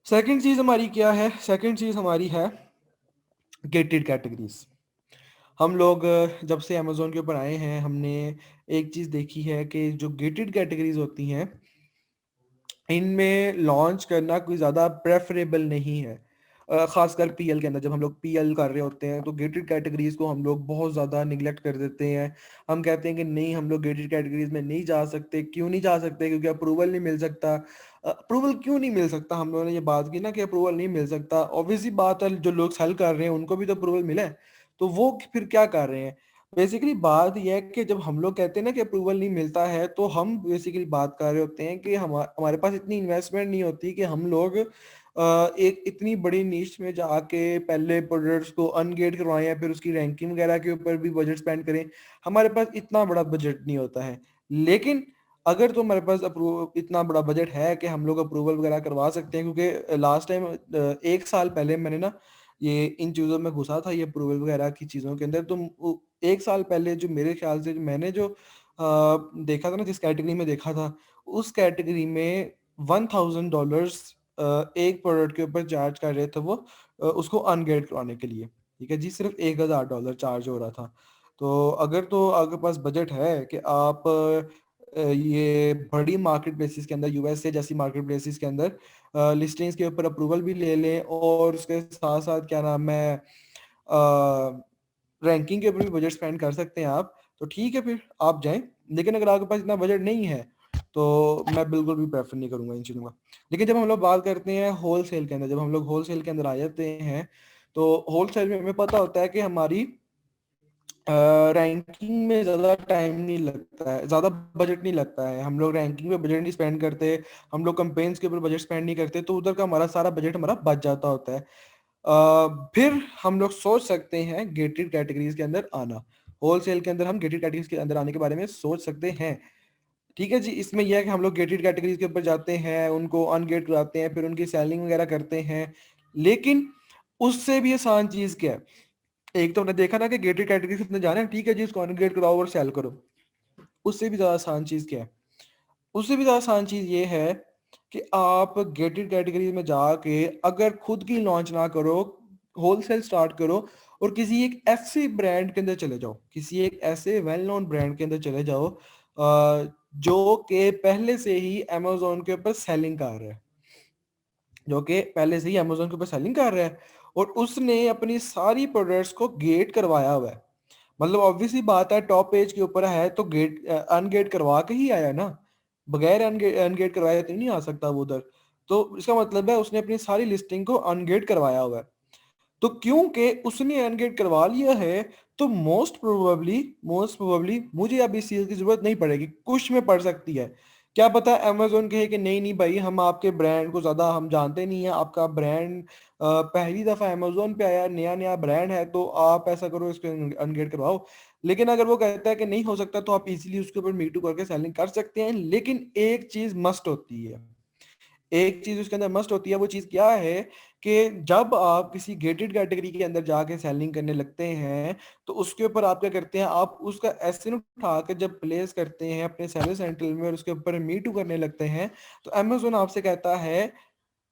Second चीज हमारी क्या है? सेकंड चीज हमारी है गेटेड कैटेगरीज। हम लोग जब से अमेजोन के ऊपर आए हैं, हमने एक चीज देखी है कि जो गेटेड कैटेगरीज होती हैं इनमें लॉन्च करना कोई ज़्यादा प्रेफरेबल नहीं है। खासकर पीएल के अंदर जब हम लोग पीएल कर रहे होते हैं तो गेटेड कैटेगरीज को हम लोग बहुत ज़्यादा निगलेक्ट कर देते हैं। हम कहते हैं कि नहीं, हम लोग गेटेड कैटेगरीज में नहीं जा सकते। क्यों नहीं जा सकते? क्योंकि अप्रूवल नहीं मिल सकता। अप्रूवल क्यों नहीं मिल सकता? हम लोगों ने ये बात की ना कि अप्रूवल नहीं मिल सकता। ऑब्वियसली बात है, जो लोग सेल कर रहे हैं उनको भी तो अप्रूवल मिला है, तो वो फिर क्या कर रहे हैं? बेसिकली बात यह है कि जब हम लोग कहते हैं ना कि अप्रूवल नहीं मिलता है, तो हम बेसिकली बात कर रहे होते हैं कि हमारे पास इतनी इन्वेस्टमेंट नहीं होती कि हम लोग एक इतनी बड़ी नीश में जाके पहले प्रोडक्ट्स को अनगेट करवाएं या फिर उसकी रैंकिंग वगैरह के ऊपर भी बजट स्पेंड करें। हमारे पास इतना बड़ा बजट नहीं होता है। लेकिन अगर तो हमारे पास अप्रूव इतना बड़ा बजट है कि हम लोग अप्रूवल वगैरह करवा सकते हैं, क्योंकि लास्ट टाइम 1 साल पहले मैंने ना ये इन चीज़ों में घुसा था, ये अप्रूवल वगैरह की चीज़ों के अंदर। तो 1 साल पहले जो मेरे ख्याल से मैंने जो देखा था ना, जिस कैटेगरी में देखा था, उस कैटेगरी में $1000 एक प्रोडक्ट के ऊपर चार्ज कर रहे थे वो, उसको अनगेट करवाने के लिए। ठीक है जी, सिर्फ $1000 चार्ज हो रहा था। तो अगर तो आपके पास बजट है कि आप ये बड़ी मार्केट प्लेसेस के अंदर, यूएसए जैसी मार्केट प्लेसेस के अंदर लिस्टिंग्स के ऊपर अप्रूवल भी ले लें और उसके साथ साथ क्या नाम है, रैंकिंग के ऊपर भी बजट स्पेंड कर सकते हैं आप, तो ठीक है, फिर आप जाएं। लेकिन अगर आपके पास इतना बजट नहीं है तो मैं बिल्कुल भी प्रेफर नहीं करूंगा इन चीज़ों का। लेकिन जब हम लोग बात करते हैं होल सेल के अंदर, जब हम लोग होल सेल के अंदर आ जाते हैं, तो होल सेल में हमें पता होता है कि हमारी रैंकिंग में ज़्यादा टाइम नहीं लगता है, ज़्यादा बजट नहीं लगता है। हम लोग रैंकिंग पे बजट नहीं स्पेंड करते, हम लोग कंपेन्स के ऊपर बजट स्पेंड नहीं करते, तो उधर का हमारा सारा बजट हमारा बच जाता होता है। फिर हम लोग सोच सकते हैं गेटेड कैटेगरीज के अंदर आना। होलसेल के अंदर हम गेटेड कैटेगरीज के अंदर आने के बारे में सोच सकते हैं। ठीक है जी, इसमें यह है कि हम लोग गेटेड कैटेगरीज के ऊपर जाते हैं, उनको अनगेट कराते हैं, फिर उनकी सेलिंग वगैरह करते हैं। लेकिन उससे भी आसान चीज क्या है? एक तो हमने देखा ना कि गेटेड कैटेगरीज कितने जाने हैं, ठीक है जी, इसको अनगेट कराओ और सेल करो। उससे भी ज्यादा आसान चीज क्या है? उससे भी ज्यादा आसान चीज ये है कि आप गेटेड कैटेगरी में जाके अगर खुद की लॉन्च ना करो, होलसेल स्टार्ट करो और किसी एक ऐसे ब्रांड के अंदर चले जाओ, किसी एक ऐसे वेल नोन ब्रांड के अंदर चले जाओ जो कि पहले से ही अमेजोन के ऊपर सेलिंग कर रहा है, जो कि पहले से ही अमेजोन के ऊपर सेलिंग कर रहा है और उसने अपनी सारी प्रोडक्ट्स को गेट करवाया हुआ है। मतलब ऑब्वियसली बात है, टॉप पेज के ऊपर है तो गेट अनगेट करवा के ही आया ना। बगैर अनगेट करवाए तो नहीं आ सकता वो उधर। तो इसका मतलब है उसने अपनी सारी लिस्टिंग को अनगेट करवाया हुआ है। तो क्योंकि उसने अनगेट करवा लिया है, तो मोस्ट प्रोबेबली मुझे अब इस चीज की जरूरत नहीं पड़ेगी। कुछ में पड़ सकती है, क्या पता अमेजोन कहे कि नहीं नहीं भाई, हम आपके ब्रांड को ज्यादा हम जानते नहीं है, आपका ब्रांड पहली दफा अमेजोन पे आया, नया नया ब्रांड है, तो आप ऐसा करो, इसको अनगेट करवाओ। लेकिन अगर वो कहता है कि नहीं हो सकता, तो आप इजीली उसके ऊपर मीटू करके सेलिंग कर सकते हैं। लेकिन एक चीज मस्ट होती है, एक चीज उसके अंदर मस्ट होती है। वो चीज क्या है कि जब आप किसी गेटेड कैटेगरी के अंदर जाके सेलिंग करने लगते हैं, तो उसके ऊपर आप क्या करते हैं, आप उसका एसएन उठा के जब प्लेस करते हैं अपने सेलर सेंटर में और उसके ऊपर मी टू करने लगते हैं, तो अमेजोन आपसे कहता है,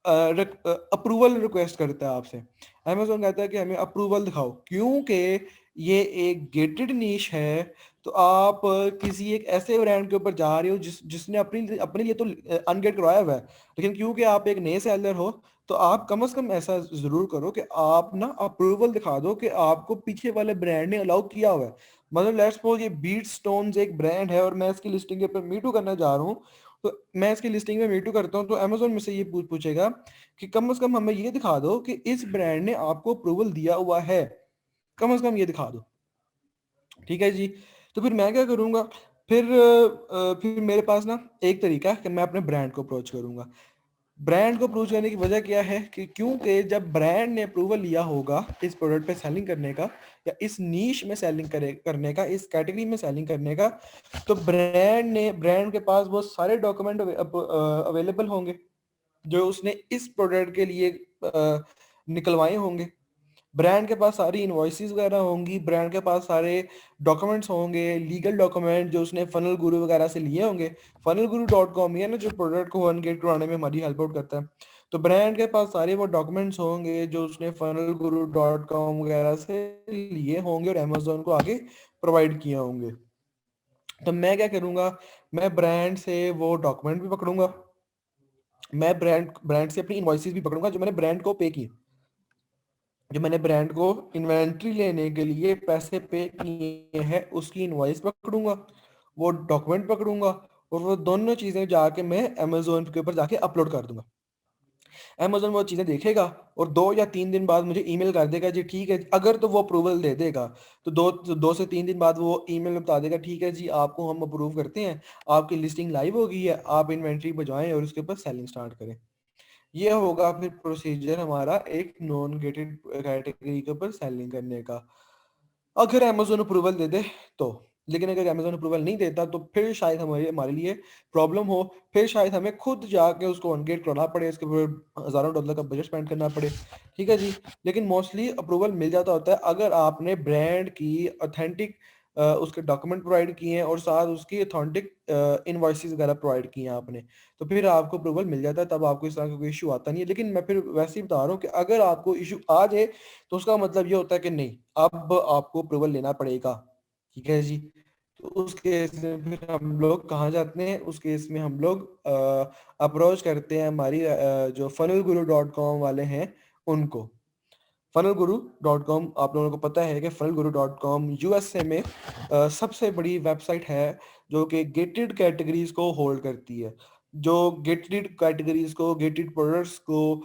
अप्रूवल रिक्वेस्ट करता है आपसे। अमेजोन कहता है कि हमें अप्रूवल दिखाओ, क्योंकि ये एक गेटेड नीश है। तो आप किसी एक ऐसे ब्रांड के ऊपर जा रहे हो जिसने अपनी अपने लिए तो अनगेट करवाया हुआ है, लेकिन क्योंकि आप एक नए सेलर हो, तो आप कम से कम ऐसा जरूर करो कि आप ना अप्रूवल दिखा दो कि आपको पीछे वाले ब्रांड ने अलाउ किया हुआ है। मतलब लेट्स सपोज ये बीट स्टोन्स एक ब्रांड है और मैं इसकी लिस्टिंग के ऊपर मीटू करना चाह रहा हूँ, तो मैं इसकी लिस्टिंग में मीटू करता हूँ, तो अमेजोन में से ये पूछेगा कि कम से कम हमें ये दिखा दो कि इस ब्रांड ने आपको अप्रूवल दिया हुआ है, कम से कम ये दिखा दो। ठीक है जी। तो फिर मैं क्या करूंगा? फिर मेरे पास ना एक तरीका है कि मैं अपने ब्रांड को अप्रोच करूंगा। ब्रांड को अप्रोच करने की वजह क्या है कि क्योंकि जब ब्रांड ने अप्रूवल लिया होगा इस प्रोडक्ट पे सेलिंग करने का, या इस नीश में सेलिंग करने का, इस कैटेगरी में सेलिंग करने का, तो ब्रांड के पास वो सारे डॉक्यूमेंट अवेलेबल होंगे जो उसने इस प्रोडक्ट के लिए निकलवाए होंगे। ब्रांड के पास सारी इनवॉइसेस वगैरह होंगी, ब्रांड के पास सारे डॉक्यूमेंट्स होंगे, लीगल डॉक्यूमेंट जो उसने फनल गुरु वगैरह से लिए होंगे। फनल गुरु .com ही है ना जो प्रोडक्ट को अनगेट करवाने में हमारी हेल्प आउट करता है। तो ब्रांड के पास सारे वो डॉक्यूमेंट्स होंगे जो उसने funnelguru.com वगैरह से लिए होंगे और अमेजोन को आगे प्रोवाइड किए होंगे। तो मैं क्या करूंगा, मैं ब्रांड से वो डॉक्यूमेंट भी पकड़ूंगा, मैं ब्रांड ब्रांड से अपनी इनवॉइसेस भी पकड़ूंगा जो मैंने ब्रांड को पे किए, जो मैंने ब्रांड को इन्वेंट्री लेने के लिए पैसे पे किए हैं उसकी इनवॉइस पकड़ूंगा, वो डॉक्यूमेंट पकड़ूंगा, और वो दोनों चीजें जाके मैं अमेजोन के ऊपर जाके अपलोड कर दूंगा। अमेजोन वो चीजें देखेगा और 2 या 3 दिन बाद मुझे ईमेल कर देगा जी ठीक है, अगर तो वो अप्रूवल दे देगा तो 2 से 3 दिन बाद वो ईमेल में बता देगा ठीक है जी आपको हम अप्रूव करते हैं, आपकी लिस्टिंग लाइव हो गई है, आप इन्वेंट्री बजाएं और उसके ऊपर सेलिंग स्टार्ट करें। ये होगा फिर प्रोसीजर हमारा एक नॉन गेटेड कैटेगरी के ऊपर सेलिंग करने का, अगर अमेजोन अप्रूवल दे दे तो। लेकिन अगर अमेजोन अप्रूवल नहीं देता तो फिर शायद हमारे हमारे लिए प्रॉब्लम हो, फिर शायद हमें खुद जाके उसको अनगेट करना पड़े, इसके ऊपर हज़ारों डॉलर का बजट स्पेंड करना पड़े। ठीक है जी। लेकिन मोस्टली अप्रूवल मिल जाता होता है अगर आपने ब्रांड की ऑथेंटिक उसके डॉक्यूमेंट प्रोवाइड किए हैं और साथ उसकी ऑथेंटिक इनवॉइसेस वगैरह प्रोवाइड किए हैं आपने, तो फिर आपको अप्रूवल मिल जाता है, तब आपको इस तरह का कोई इशू आता नहीं है। लेकिन मैं फिर वैसे ही बता रहा हूँ कि अगर आपको इशू आ जाए तो उसका मतलब ये होता है कि नहीं, अब आपको अप्रूवल लेना पड़ेगा। ठीक है जी। तो उस केस में फिर हम लोग कहाँ जाते हैं, उस केस में हम लोग अप्रोच करते हैं हमारी जो funnelguru.com वाले हैं उनको। funnelguru.com आप लोगों को पता है कि funnelguru.com यूएसए में सबसे बड़ी वेबसाइट है जो कि गेटेड कैटेगरीज को होल्ड करती है, जो गेटेड कैटेगरीज को, गेटेड प्रोडक्ट्स को,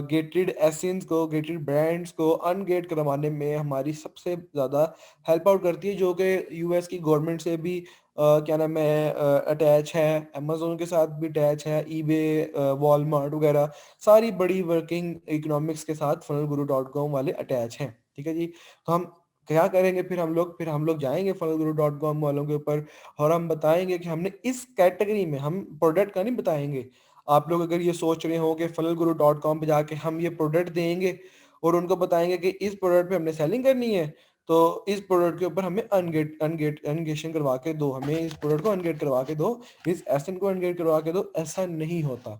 गेटेड एसेंस को, गेटेड ब्रांड्स को अनगेट करवाने में हमारी सबसे ज़्यादा हेल्प आउट करती है, जो कि यूएस की गवर्नमेंट से भी क्या नाम है अटैच है, अमेजोन के साथ भी अटैच है, ईबे, वॉलमार्ट वगैरह सारी बड़ी वर्किंग इकोनॉमिक्स के साथ funnelguru.com वाले अटैच हैं। ठीक है जी। तो हम क्या करेंगे, फिर हम लोग जाएंगे funnelguru.com वालों के ऊपर और हम बताएंगे कि हमने इस कैटेगरी में, हम प्रोडक्ट का नहीं बताएंगे। आप लोग अगर ये सोच रहे हो कि funnelguru.com पे जाके हम ये प्रोडक्ट देंगे और उनको बताएंगे कि इस प्रोडक्ट पे हमने सेलिंग करनी है, तो इस प्रोडक्ट के ऊपर हमें अनगेशन करवा के दो, हमें इस प्रोडक्ट को अनगेट करवा के दो, इस एसेंट को अनगेट करवा के दो, ऐसा नहीं होता।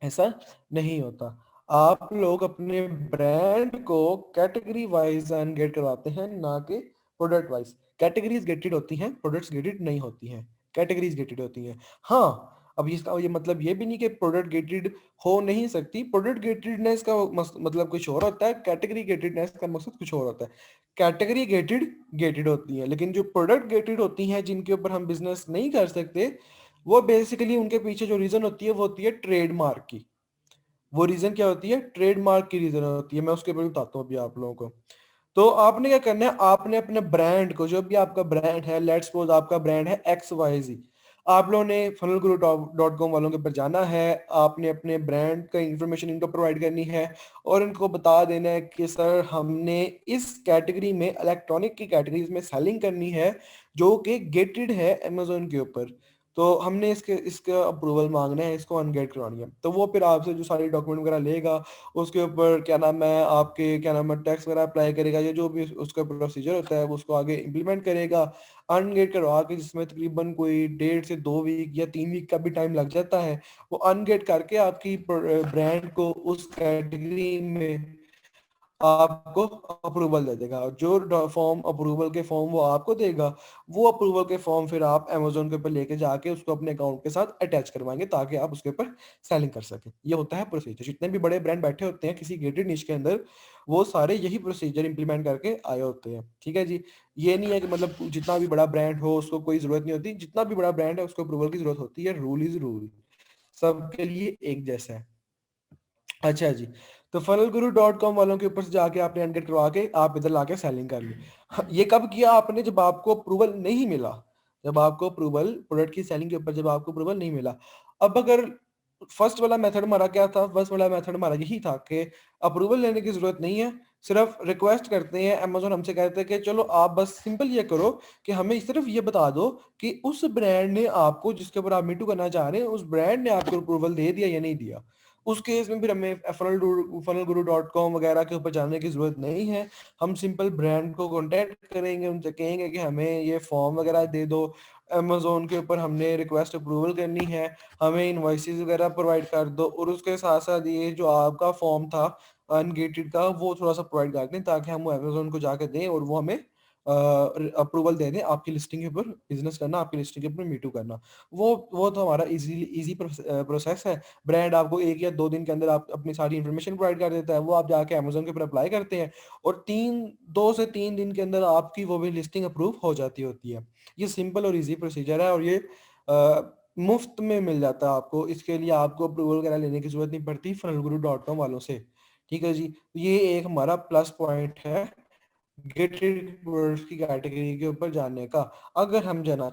ऐसा नहीं होता। आप लोग अपने ब्रांड को कैटेगरी वाइज अनगेट करवाते हैं, ना कि प्रोडक्ट वाइज। कैटेगरीज गेटेड होती हैं, प्रोडक्ट्स गेटेड नहीं होती हैं, कैटेगरीज गेटेड होती हैं। हाँ, अब इसका ये मतलब ये भी नहीं कि प्रोडक्ट गेटेड हो नहीं सकती, प्रोडक्ट गेटेडनेस का मतलब कुछ और होता है, कैटेगरी गेटेडनेस का मकसद कुछ और होता है। कैटेगरी गेटेड गेटेड होती है, लेकिन जो प्रोडक्ट गेटेड होती हैं जिनके ऊपर हम बिजनेस नहीं कर सकते, वो बेसिकली उनके पीछे जो रीजन होती है वो होती है ट्रेडमार्क की। वो रीजन क्या होती है, ट्रेडमार्क की रीजन होती है। मैं उसके बारे में बताता हूँ अभी आप लोगों को। तो आपने क्या करना है, आपने अपने ब्रांड को, जो भी आपका ब्रांड है, लेट्स सपोज आपका ब्रांड है एक्स वाई जी, आप लोगों ने funnelguru.com वालों के ऊपर जाना है, आपने अपने ब्रांड का इंफॉर्मेशन इनको प्रोवाइड करनी है और इनको बता देना है कि सर हमने इस कैटेगरी में, इलेक्ट्रॉनिक की कैटेगरीज में सेलिंग करनी है जो कि गेटेड है अमेजोन के ऊपर, तो हमने इसके इसका अप्रूवल मांगना है, इसको अनगेट करवानी है। तो वो फिर आपसे जो सारी डॉक्यूमेंट वगैरह लेगा, उसके ऊपर क्या नाम है आपके, क्या नाम है, टैक्स वगैरह अप्लाई करेगा, या जो भी उसका प्रोसीजर होता है वो उसको आगे इम्प्लीमेंट करेगा अनगेट करवा के, जिसमें तकरीबन कोई 1.5 से 2 वीक या 3 वीक का भी टाइम लग जाता है। वो अनगेट करके आपकी ब्रांड को उस कैटेगरी में आपको अप्रूवल दे देगा। जो फॉर्म अप्रूवल के फॉर्म वो आपको देगा, वो अप्रूवल के फॉर्म फिर आप अमेजोन के ऊपर लेके जाके उसको अपने अकाउंट के साथ अटैच करवाएंगे ताकि आप उसके ऊपर सेलिंग कर सकें। ये होता है प्रोसीजर। जितने भी बड़े ब्रांड बैठे होते हैं किसी गेटेड निश के अंदर, वो सारे यही प्रोसीजर इंप्लीमेंट करके आए होते हैं। ठीक है जी। ये नहीं है कि मतलब जितना भी बड़ा ब्रांड हो उसको कोई जरूरत नहीं होती, जितना भी बड़ा ब्रांड है उसको अप्रूवल की जरूरत होती है। रूल इज रूल, सबके लिए एक जैसा है। अच्छा जी। तो funnelguru.com वालों के ऊपर से जाके आपने अनगेट करवा के आप इधर लाके सेलिंग कर ली। ये कब किया आपने, जब आपको अप्रूवल नहीं मिला, जब आपको अप्रूवल प्रोडक्ट की सेलिंग के ऊपर जब आपको अप्रूवल नहीं मिला। अब अगर फर्स्ट वाला मेथड हमारा क्या था, फर्स्ट वाला मेथड हमारा यही था कि अप्रूवल लेने की जरूरत नहीं है, सिर्फ रिक्वेस्ट करते हैं, अमेजोन हमसे कहते हैं कि चलो आप बस सिंपल ये करो कि हमें सिर्फ ये बता दो कि उस ब्रांड ने आपको, जिसके ऊपर आप मीटू करना चाह रहे हैं, उस ब्रांड ने आपको अप्रूवल दे दिया या नहीं दिया। उस केस में फिर हमें funnelguru.com वगैरह के ऊपर जाने की जरूरत नहीं है। हम सिंपल ब्रांड को कांटेक्ट करेंगे, उनसे कहेंगे कि हमें ये फॉर्म वगैरह दे दो, अमेजोन के ऊपर हमने रिक्वेस्ट अप्रूवल करनी है, हमें इनवॉइसेस वगैरह प्रोवाइड कर दो, और उसके साथ साथ ये जो आपका फॉर्म था अनगेटेड का वो थोड़ा सा प्रोवाइड कर दें, ताकि हम वो अमेजोन को जाकर दें और वो हमें अप्रूवल दे दें आपकी लिस्टिंग के ऊपर बिजनेस करना, आपकी लिस्टिंग के ऊपर मीटू करना। वो तो हमारा इजी प्रोसेस है। ब्रांड आपको 1 या 2 दिन के अंदर आप अपनी सारी इन्फॉर्मेशन प्रोवाइड कर देता है, वो आप जाके अमेजोन के ऊपर अप्लाई करते हैं, और 2 से 3 दिन के अंदर आपकी वो भी लिस्टिंग अप्रूव हो जाती होती है। ये सिंपल और इजी प्रोसीजर है, और ये मुफ्त में मिल जाता है आपको। इसके लिए आपको अप्रूवल वगैरह लेने की जरूरत नहीं पड़ती funnelguru.com वालों से। ठीक है जी, ये एक हमारा प्लस पॉइंट है गेटेड वर्ड्स की कैटेगरी के ऊपर जाने का, अगर हम जाना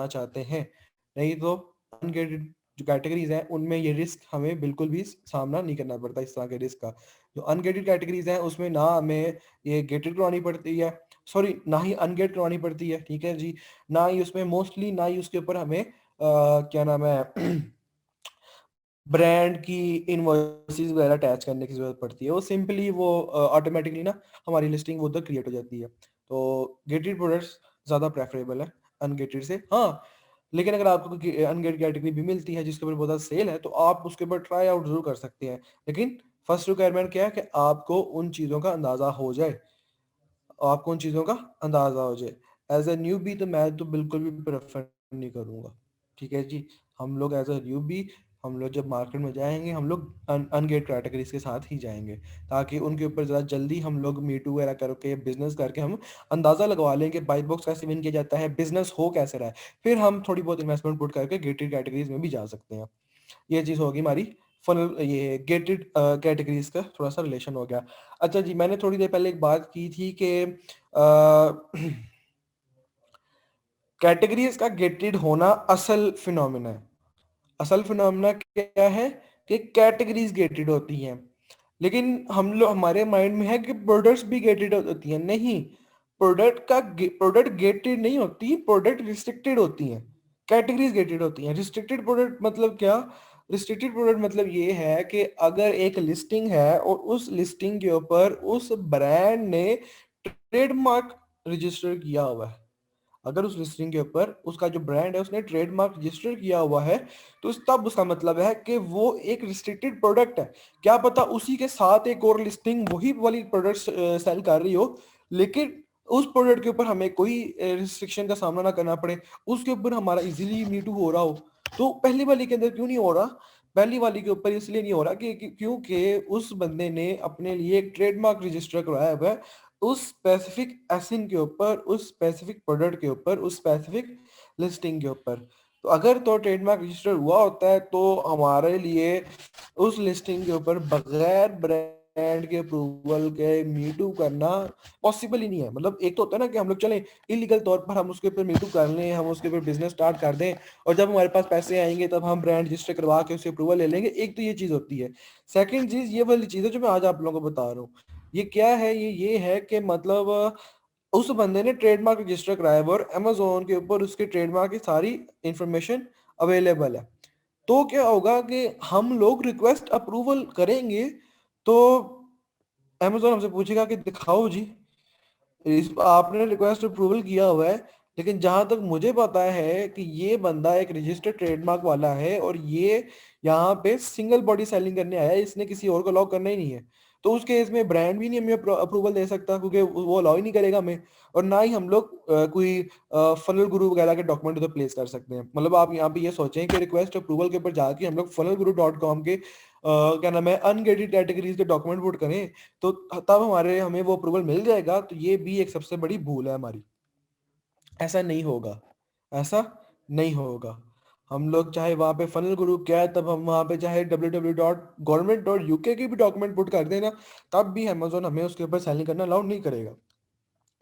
चाहते हैं, नहीं तो अनगेटेड जो कैटेगरीज हैं उनमें ये रिस्क हमें बिल्कुल भी सामना नहीं करना पड़ता इस तरह के रिस्क का। जो अनगेटेड कैटेगरीज हैं उसमें ना हमें ये गेटेड करवानी पड़ती है, सॉरी ना ही अनगेट करवानी पड़ती है, ठीक है जी, ना ही उसमें मोस्टली, ना ही उसके ऊपर हमें क्या नाम है ब्रांड की इनवॉइसेस वगैरह अटैच करने की जरूरत पड़ती है। वो सिंपली वो ऑटोमेटिकली ना हमारी लिस्टिंग वो उधर क्रिएट हो जाती है। तो गेटेड प्रोडक्ट्स ज़्यादा प्रेफरेबल है अनगेटेड से। हाँ, लेकिन अगर आपको अनगेटेड कैटेगरी भी मिलती है जिसके ऊपर बहुत ज़्यादा सेल है, तो आप उसके ऊपर ट्राई आउट जरूर कर सकते हैं। लेकिन फर्स्ट रिक्वायरमेंट क्या है कि आपको उन चीज़ों का अंदाज़ा हो जाए, आपको उन चीज़ों का अंदाज़ा हो जाए। एज ए न्यूबी तो मैं तो बिल्कुल भी प्रेफर नहीं करूँगा। ठीक है जी, हम लोग एज ए न्यूबी, हम लोग जब मार्केट में जाएंगे हम लोग अनगेट कैटेगरीज के साथ ही जाएंगे, ताकि उनके ऊपर ज़रा जल्दी हम लोग मीटू वगैरह करके बिजनेस करके हम अंदाज़ा लगवा लें कि बाइट बॉक्स कैसे विन किया जाता है, बिजनेस हो कैसे रहा है। फिर हम थोड़ी बहुत इन्वेस्टमेंट पुट करके गेटेड कैटेगरीज में भी जा सकते हैं। ये चीज़ होगी हमारी फनल, ये गेटेड कैटेगरीज का थोड़ा सा रिलेशन हो गया। अच्छा जी, मैंने थोड़ी देर पहले एक बात की थी कि कैटेगरीज का गेटेड होना असल फिनोमिना है। असल फिनोमिना क्या है कि कैटेगरीज गेटेड होती हैं, लेकिन हम लोग, हमारे माइंड में है कि प्रोडक्ट्स भी गेटेड होती हैं। नहीं, प्रोडक्ट गेटेड नहीं होती, प्रोडक्ट रिस्ट्रिक्टेड होती हैं। कैटेगरीज गेटेड होती हैं। रिस्ट्रिक्टेड प्रोडक्ट मतलब क्या? रिस्ट्रिक्टेड प्रोडक्ट मतलब ये है कि अगर एक लिस्टिंग है और उस लिस्टिंग के ऊपर उस ब्रांड ने ट्रेडमार्क रजिस्टर किया हुआ है, अगर उस लिस्टिंग के ऊपर उसका जो ब्रांड है उसने ट्रेडमार्क रजिस्टर किया हुआ है, तो तब उसका मतलब है कि वो एक रिस्ट्रिक्टेड प्रोडक्ट है। क्या पता उसी के साथ एक और लिस्टिंग वही वाली प्रोडक्ट सेल कर रही हो, लेकिन उस प्रोडक्ट के ऊपर हमें कोई रिस्ट्रिक्शन का सामना ना करना पड़े, उसके ऊपर हमारा इजीली मीटू हो रहा हो। तो पहली वाली के अंदर क्यों नहीं हो रहा? पहली वाली के ऊपर इसलिए नहीं हो रहा क्योंकि उस बंदे ने अपने लिए एक ट्रेडमार्क रजिस्टर करवाया हुआ है उस स्पेसिफिक एसिन के ऊपर, उस स्पेसिफिक प्रोडक्ट के ऊपर, उस स्पेसिफिक लिस्टिंग के ऊपर। तो अगर तो ट्रेडमार्क रजिस्टर हुआ होता है तो हमारे लिए उस लिस्टिंग के ऊपर बगैर ब्रांड के अप्रूवल के मीटू करना पॉसिबल ही नहीं है। मतलब एक तो होता है ना कि हम लोग चलें इलीगल तौर पर हम उसके ऊपर मीटू कर लें, हम उसके ऊपर बिजनेस स्टार्ट कर दें, और जब हमारे पास पैसे आएंगे तब हम ब्रांड रजिस्टर करवा के उससे अप्रूवल ले लेंगे। एक तो ये चीज़ होती है। सेकेंड चीज़ ये वाली चीज़ है जो मैं आज आप लोगों को बता रहा हूँ। ये क्या है? ये है कि मतलब उस बंदे ने ट्रेडमार्क रजिस्टर कराया हुआ और अमेजोन के ऊपर उसके ट्रेडमार्क की सारी इंफॉर्मेशन अवेलेबल है। तो क्या होगा कि हम लोग रिक्वेस्ट अप्रूवल करेंगे तो अमेजोन हमसे पूछेगा कि दिखाओ जी, इस आपने रिक्वेस्ट अप्रूवल किया हुआ है, लेकिन जहां तक मुझे पता है कि ये बंदा एक रजिस्टर्ड ट्रेडमार्क वाला है और ये यहाँ पे सिंगल बॉडी सेलिंग करने आया है, इसने किसी और को अलाउ करना ही नहीं है। तो उस केस में ब्रांड भी नहीं हमें अप्रूवल दे सकता, क्योंकि वो अलाउ ही नहीं करेगा हमें। और ना ही हम लोग कोई फनल गुरु वगैरह के डॉक्यूमेंट उधर प्लेस कर सकते हैं। मतलब आप यहाँ पे ये सोचें कि रिक्वेस्ट अप्रूवल के ऊपर जाके हम लोग funnelguru.com के क्या नाम है अनगेटेड कैटेगरीज के डॉक्यूमेंट पुट करें, तो तब हमें वो अप्रूवल मिल जाएगा। तो ये भी एक सबसे बड़ी भूल है हमारी। ऐसा नहीं होगा, ऐसा नहीं होगा। हम लोग चाहे वहाँ पे फनल गुरु क्या है, तब हम वहाँ पे चाहे www.government.uk की भी डॉक्यूमेंट पुट कर देना, तब भी अमेजोन हमें उसके ऊपर सेलिंग करना अलाउड नहीं करेगा।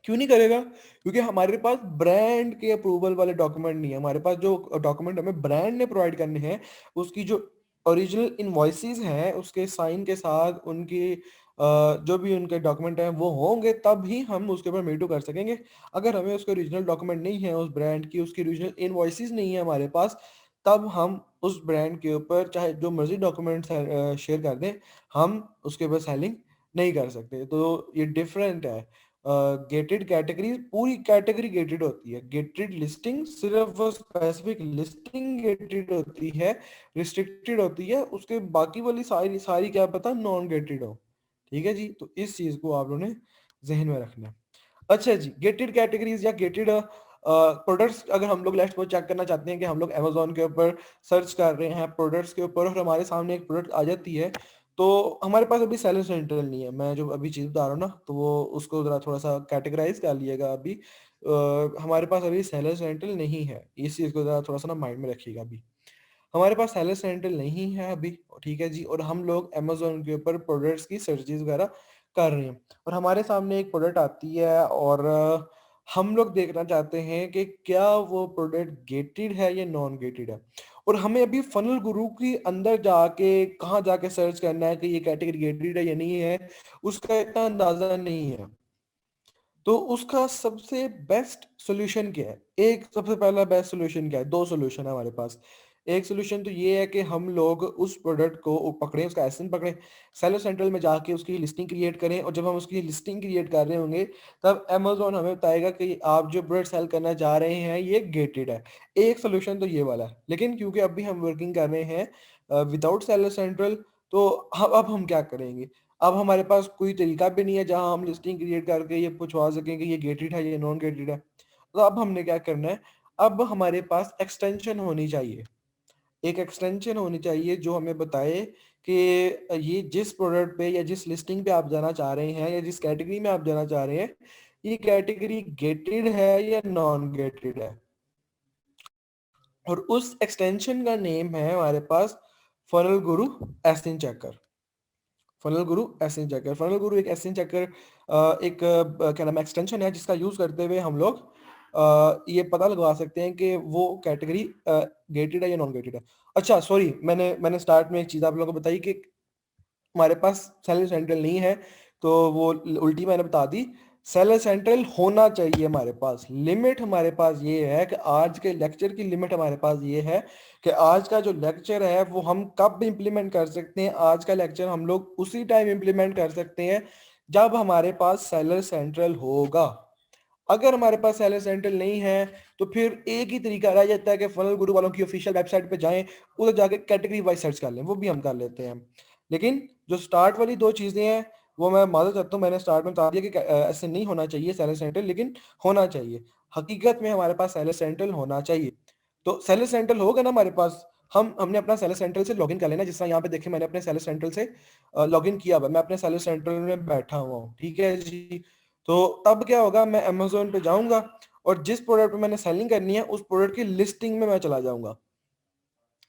क्यों नहीं करेगा? क्योंकि हमारे पास ब्रांड के अप्रूवल वाले डॉक्यूमेंट नहीं है। हमारे पास जो डॉक्यूमेंट हमें ब्रांड ने प्रोवाइड करने हैं, उसकी जो ओरिजिनल इनवॉइसेस हैं उसके साइन के साथ उनकी जो भी उनके डॉक्यूमेंट हैं वो होंगे, तब ही हम उसके ऊपर मीटू कर सकेंगे। अगर हमें उसके ओरिजिनल डॉक्यूमेंट नहीं है, उस ब्रांड की उसकी ओरिजिनल इनवॉइसेस नहीं है हमारे पास, तब हम उस ब्रांड के ऊपर चाहे जो मर्जी डॉक्यूमेंट शेयर कर दें, हम उसके ऊपर सेलिंग नहीं कर सकते। तो ये डिफरेंट है। गेटेड कैटेगरीज पूरी कैटेगरी गेटेड होती है, गेटेड लिस्टिंग सिर्फ वो स्पेसिफिक लिस्टिंग गेटेड होती है, रिस्ट्रिक्टेड होती है, उसके बाकी वाली सारी सारी क्या पता नॉन गेटेड हो। ठीक है जी, तो इस चीज को आप लोगों ने जहन में रखना है। अच्छा जी, गेटेड कैटेगरीज या गेटेड प्रोडक्ट्स अगर हम लोग लेट्स सपोज चेक करना चाहते हैं कि हम लोग अमेजोन के ऊपर सर्च कर रहे हैं प्रोडक्ट्स के ऊपर और हमारे सामने एक प्रोडक्ट आ जाती है, तो हमारे पास अभी सेलर सेंट्रल नहीं है। मैं जो अभी चीज़ बता रहा हूँ ना, तो वो उसको जरा थोड़ा सा कैटेगराइज कर लिएगा अभी। हमारे पास अभी सेलर सेंट्रल नहीं है, इस चीज़ को जरा थोड़ा सा ना माइंड में रखिएगा अभी। हमारे पास सेलर सेंट्रल नहीं है अभी, ठीक है जी, और हम लोग अमेजोन के ऊपर प्रोडक्ट्स की सर्चेज वगैरह कर रहे हैं और हमारे सामने एक प्रोडक्ट आती है और हम लोग देखना चाहते हैं कि क्या वो प्रोडक्ट गेटेड है या नॉन गेटेड है। और हमें अभी फनल गुरु के अंदर जाके कहाँ जाके सर्च करना है कि ये कैटेगरी गेटेड है या नहीं है, उसका इतना अंदाजा नहीं है। तो उसका सबसे बेस्ट सॉल्यूशन क्या है? एक सबसे पहला बेस्ट सॉल्यूशन क्या है? दो सॉल्यूशन है हमारे पास। एक सॉल्यूशन तो ये है कि हम लोग उस प्रोडक्ट को पकड़ें, उसका एसेंस पकड़ें, सेलर सेंट्रल में जाके उसकी लिस्टिंग क्रिएट करें, और जब हम उसकी लिस्टिंग क्रिएट कर रहे होंगे तब अमेजोन हमें बताएगा कि आप जो प्रोडक्ट सेल करना चाह रहे हैं ये गेटेड है। एक सोल्यूशन तो ये वाला है, लेकिन क्योंकि अभी हम वर्किंग कर रहे हैं विदाउट सेलर सेंट्रल, तो अब हम क्या करेंगे? अब हमारे पास कोई तरीका भी नहीं है जहां हम लिस्टिंग क्रिएट करके ये पूछवा सकें कि ये गेटेड है या नॉन गेटेड है। तो अब हमने क्या करना है? अब हमारे पास एक्सटेंशन होनी चाहिए। एक एक्सटेंशन होनी चाहिए जो हमें बताए कि ये जिस प्रोडक्ट पे या जिस लिस्टिंग पे आप जाना चाह रहे हैं या जिस कैटेगरी में आप जाना चाह रहे हैं, ये कैटेगरी गेटेड है या नॉन गेटेड है। और उस एक्सटेंशन का नेम है हमारे पास फनल गुरु एसइन चेकर। फनल गुरु एसएन चेकर, फनल गुरु एक एसएन चेकर एक क्या नाम एक्सटेंशन है जिसका यूज करते हुए हम लोग ये पता लगवा सकते हैं कि वो कैटेगरी गेटेड है या नॉन गेटेड है। अच्छा सॉरी, मैंने मैंने स्टार्ट में एक चीज आप लोगों को बताई कि हमारे पास सेलर सेंट्रल नहीं है, तो वो उल्टी मैंने बता दी। सेलर सेंट्रल होना चाहिए हमारे पास। लिमिट हमारे पास ये है कि आज के लेक्चर की लिमिट हमारे पास ये है कि आज का जो लेक्चर है वो हम कब इम्प्लीमेंट कर सकते हैं। आज का लेक्चर हम लोग उसी टाइम इम्प्लीमेंट कर सकते हैं जब हमारे पास सेलर सेंट्रल होगा। अगर हमारे पास सेलर सेंट्रल नहीं है तो फिर एक ही तरीका रह जाता है कि फनल गुरु वालों की ऑफिशियल वेबसाइट पे जाएं, उधर जाके कैटेगरी वाइज सर्च कर लें, वो भी हम कर लेते हैं। लेकिन जो स्टार्ट वाली दो चीजें हैं वो मैं मानना चाहता हूँ, मैंने स्टार्ट में बता दिया कि ऐसे नहीं होना चाहिए सेलर सेंट्रल, लेकिन होना चाहिए। हकीकत में हमारे पास सेलर सेंट्रल होना चाहिए। तो सेलर सेंट्रल होगा ना हमारे पास, हमने अपना सेलर सेंट्रल से लॉगिन कर लेना। जिस तरह यहाँ पे देखें मैंने अपने सेलर सेंट्रल से लॉगिन किया हुआ है, मैं अपने सेलर सेंट्रल में बैठा हुआ हूँ, ठीक है जी। तो तब क्या होगा, मैं अमेजोन पे जाऊंगा और जिस प्रोडक्ट पे मैंने सेलिंग करनी है उस प्रोडक्ट की लिस्टिंग में मैं चला जाऊंगा,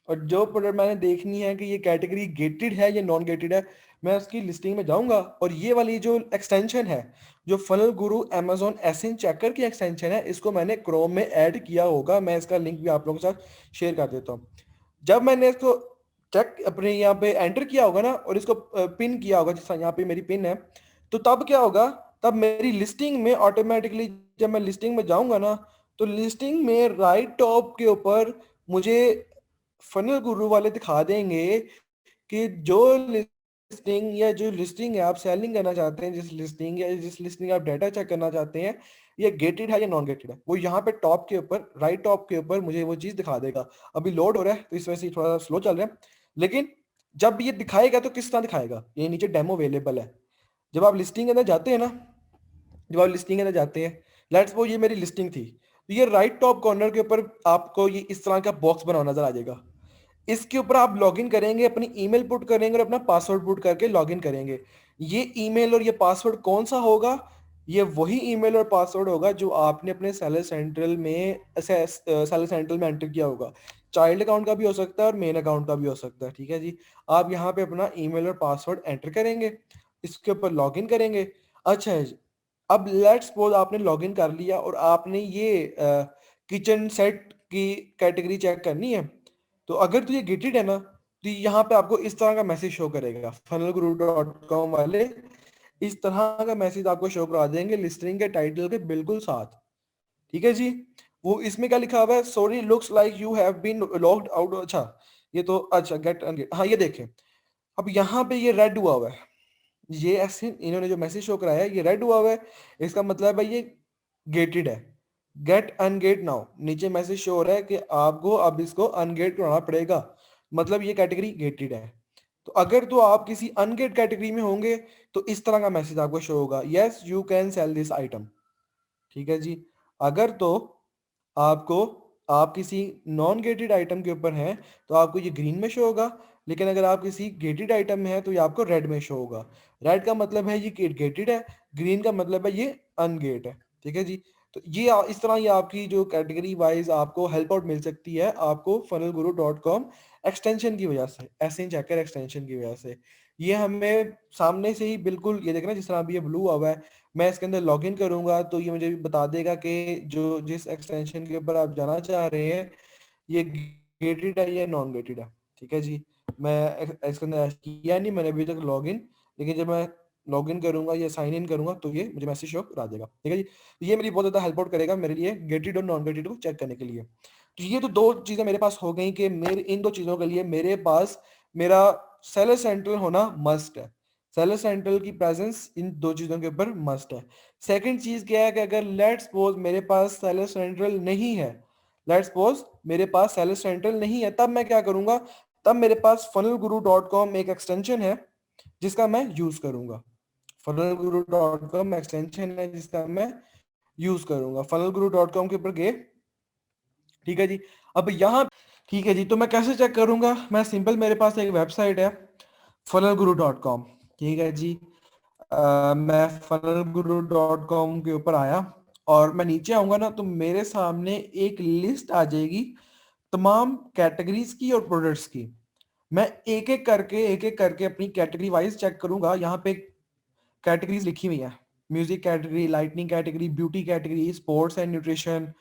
और जो प्रोडक्ट मैंने देखनी है कि ये कैटेगरी गेटेड है या नॉन गेटेड है, मैं उसकी लिस्टिंग में जाऊंगा। और ये वाली जो एक्सटेंशन है, जो फनल गुरु अमेजोन एसिन चेकर की एक्सटेंशन है, इसको मैंने क्रोम में ऐड किया होगा। मैं इसका लिंक भी आप लोगों के साथ शेयर कर देता हूँ। जब मैंने इसको चेक अपने यहाँ पे एंटर किया होगा ना और इसको पिन किया होगा, जैसा यहाँ पे मेरी पिन है, तो तब क्या होगा, तब मेरी लिस्टिंग में ऑटोमेटिकली जब मैं लिस्टिंग में जाऊंगा ना, तो लिस्टिंग में राइट टॉप के ऊपर मुझे फनल गुरु वाले दिखा देंगे कि जो लिस्टिंग या जो लिस्टिंग है आप सेलिंग करना चाहते हैं, जिस लिस्टिंग या जिस लिस्टिंग आप डाटा चेक करना चाहते हैं, ये गेटेड है या नॉन गेटेड है, वो यहाँ पे टॉप के ऊपर राइट टॉप के ऊपर मुझे वो चीज दिखा देगा। अभी लोड हो रहा है तो इस वजह से थोड़ा स्लो चल रहा है, लेकिन जब ये दिखाएगा तो किस तरह दिखाएगा, ये नीचे डेमो अवेलेबल है। जब आप लिस्टिंग के अंदर जाते हैं ना, जब आप लिस्टिंग के अंदर जाते हैं, लेट्स वो ये मेरी लिस्टिंग थी, तो ये राइट टॉप कॉर्नर के ऊपर आपको ये इस तरह का बॉक्स बना नजर आ जाएगा। इसके ऊपर आप लॉगिन करेंगे, अपनी ईमेल पुट करेंगे और अपना पासवर्ड पुट करके लॉगिन करेंगे। ये ईमेल और ये पासवर्ड कौन सा होगा? ये वही ईमेल और पासवर्ड होगा जो आपने अपने सेलर सेंट्रल में सेलर सेंट्रल में एंटर किया होगा। चाइल्ड अकाउंट का भी हो सकता है और मेन अकाउंट का भी हो सकता है, ठीक है जी। आप यहाँ पे अपना ईमेल और पासवर्ड एंटर करेंगे, इसके ऊपर लॉगिन करेंगे। अच्छा है जी, अब लेट्स सपोज आपने लॉगिन कर लिया और आपने ये किचन सेट की कैटेगरी चेक करनी है। तो अगर तो ये गेटेड है ना, तो यहाँ पे आपको इस तरह का मैसेज शो करेगा, funnelguru.com वाले इस तरह का मैसेज आपको शो करा देंगे लिस्टिंग के टाइटल के बिल्कुल साथ, ठीक है जी। वो इसमें क्या लिखा हुआ है, sorry looks like you have been logged out. अच्छा ये तो, अच्छा गेट अनगेट, हाँ ये देखें, अब यहाँ पे ये रेड हुआ हुआ है, ये ऐसे इन्होंने जो मैसेज शो कराया है ये रेड हुआ हुआ है, इसका मतलब है भाई ये गेटेड है। गेट अनगेट नाउ, नीचे मैसेज शो हो रहा है कि आपको अब इसको अनगेट कराना पड़ेगा, मतलब ये कैटेगरी गेटेड है। तो अगर तो आप किसी अनगेट कैटेगरी में होंगे तो इस तरह का मैसेज आपको शो होगा, yes you can sell this item. ठीक है जी। अगर तो आपको, आप किसी नॉन गेटेड आइटम के ऊपर हैं तो आपको ये ग्रीन में शो होगा, लेकिन अगर आप किसी गेटेड आइटम में है तो ये आपको रेड में शो होगा। रेड का मतलब है ये गेटेड है, ग्रीन का मतलब है ये अनगेट है। ठीक है जी। तो ये इस तरह ये आपकी जो कैटेगरी वाइज आपको हेल्प आउट मिल सकती है आपको funnelguru.com एक्सटेंशन की वजह से, एसएन चेकर एक्सटेंशन की वजह से। ये हमें सामने से ही बिल्कुल, ये देखना जिस तरह अभी ये ब्लू हुआ है, मैं इसके अंदर लॉगिन करूंगा तो ये मुझे बता देगा कि जो जिस एक्सटेंशन के ऊपर आप जाना चाह रहे हैं ये गेटेड है या नॉन गेटेड है। ठीक है जी। मैं इसके अंदर ऐसा किया नहीं मैंने अभी तक लॉगिन, लेकिन जब मैं लॉगिन करूंगा या साइन इन करूंगा तो ये मुझे मैसेज शो करा देगा। ठीक है जी। तो ये मेरी बहुत ज्यादा हेल्प आउट करेगा मेरे लिए गेटेड और नॉन गेटेड को चेक करने के लिए। तो ये तो दो चीजें मेरे पास हो गई कि मेरे इन दो चीजों के लिए मेरे पास मेरा सेलर सेंट्रल होना मस्ट है। सेलर सेंट्रल की प्रेजेंस इन दो चीजों के ऊपर मस्ट है। सेकंड चीज क्या है कि अगर लेट्स सपोज मेरे पास सेलर सेंट्रल नहीं है, लेट्स सपोज मेरे पास सेलर सेंट्रल नहीं है, तब मैं क्या करूंगा, तब मेरे पास funnelguru.com एक एक्सटेंशन है जिसका मैं यूज करूंगा। funnelguru.com एक्सटेंशन है जिसका मैं यूज करूंगा। funnelguru.com के ऊपर गए, ठीक है जी। अब यहाँ, ठीक है जी, तो मैं कैसे चेक करूंगा, मैं सिंपल, मेरे पास एक वेबसाइट है funnelguru.com। ठीक है जी। मैं funnelguru.com के ऊपर आया और मैं नीचे आऊंगा ना तो मेरे सामने एक लिस्ट आ जाएगी तमाम कैटेगरीज की और प्रोडक्ट्स की। मैं एक एक करके अपनी कैटेगरी वाइज चेक करूंगा। यहाँ पे कैटेगरीज लिखी हुई है, music category, lightning category, beauty category, sports and nutrition,